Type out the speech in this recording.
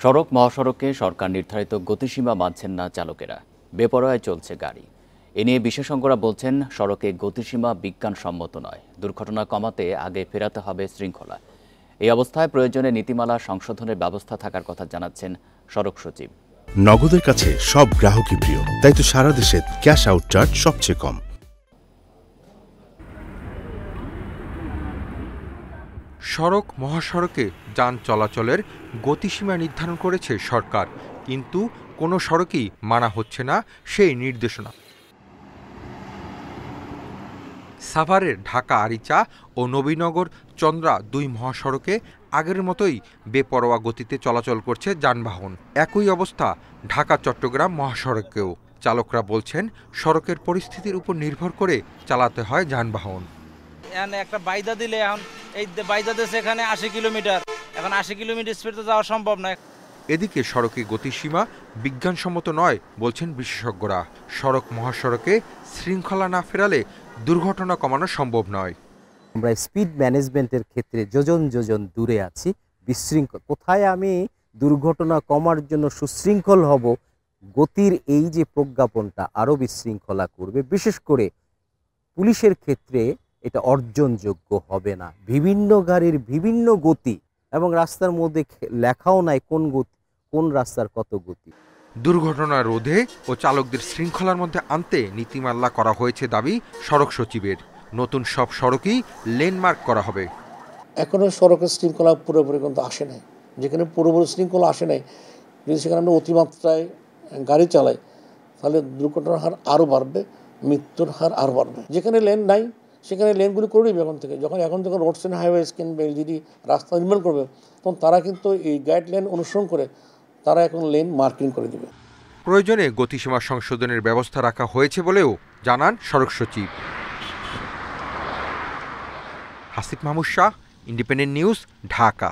সড়ক মহাসড়কে সরকার নির্ধারিত গতিসীমা মানছেন না চালকেরা, বেপরোয়ায় চলছে গাড়ি। এ নিয়ে বিশেষজ্ঞরা বলছেন, সড়কে গতিসীমা বিজ্ঞানসম্মত নয়। দুর্ঘটনা কমাতে আগে ফেরাতে হবে শৃঙ্খলা। এই অবস্থায় প্রয়োজনে নীতিমালা সংশোধনের ব্যবস্থা থাকার কথা জানাচ্ছেন সড়ক সচিব। নগদের কাছে সব গ্রাহকই প্রিয়, তাই তো সারা দেশে ক্যাশ আউট চার্জ সবচেয়ে কম। সড়ক মহাসড়কে যান চলাচলের গতিসীমা নির্ধারণ করেছে সরকার, কিন্তু কোনো সড়কই মানা হচ্ছে না সেই নির্দেশনা। সাভারের ঢাকা আরিচা ও নবীনগর চন্দ্রা দুই মহাসড়কে আগের মতোই বেপরোয়া গতিতে চলাচল করছে যানবাহন। একই অবস্থা ঢাকা চট্টগ্রাম মহাসড়কেও। চালকরা বলছেন, সড়কের পরিস্থিতির উপর নির্ভর করে চালাতে হয় যানবাহন। একটা বাইদা দিলে এখন এই বাইদা দেশে এখানে 80 কিলোমিটার, এখন 80 কিলোমিটার স্পিডে যাওয়া সম্ভব নয়। এদিকে সড়কে গতিসীমা বিজ্ঞানসম্মত নয় বলছেন বিশেষজ্ঞরা। সড়ক মহাসড়কে শৃঙ্খলা না ফেরালে দুর্ঘটনা কমানো সম্ভব নয়। আমরা স্পিড ম্যানেজমেন্টের ক্ষেত্রে যোজন যোজন দূরে আছি। বিশৃঙ্খল কোথায় আমি দুর্ঘটনা কমার জন্য সুশৃঙ্খল হব, গতির এই যে প্রজ্ঞাপনটা আরও বিশৃঙ্খলা করবে। বিশেষ করে পুলিশের ক্ষেত্রে এটা অর্জনযোগ্য হবে না। বিভিন্ন গাড়ির বিভিন্ন গতি এবং রাস্তার মধ্যে লেখাও নাই কোন রাস্তার কত গতি। দুর্ঘটনা রোধে ও চালকদের শৃঙ্খলার মধ্যে আনতে নীতিমালা করা হয়েছে দাবি সড়ক সচিবের। নতুন সব সড়কই লেনমার্ক করা হবে। এখনো সড়কের শৃঙ্খলা পুরোপুরি কিন্তু আসে নাই। যেখানে পুরোপুরি শৃঙ্খলা আসে নাই, যদি সেখানে আমরা অতিমাত্রায় গাড়ি চালাই, তাহলে দুর্ঘটনার হার আরও বাড়বে, মৃত্যুর হার আরও বাড়বে। যেখানে লেন নাই সেখানে লেনগুলি করে নেবে এখন থেকে। যখন রোডস অ্যান্ড হাইওয়েজ কিনবে, যদি রাস্তা নির্মাণ করবে, তখন তারা কিন্তু এই গাইডলাইন অনুসরণ করে তারা এখন লেন মার্কিং করে দেবে। প্রয়োজনে গতিসীমা সংশোধনের ব্যবস্থা রাখা হয়েছে বলেও জানান সড়ক সচিব। Hasib Mahmud Shah, independent news, Dhaka.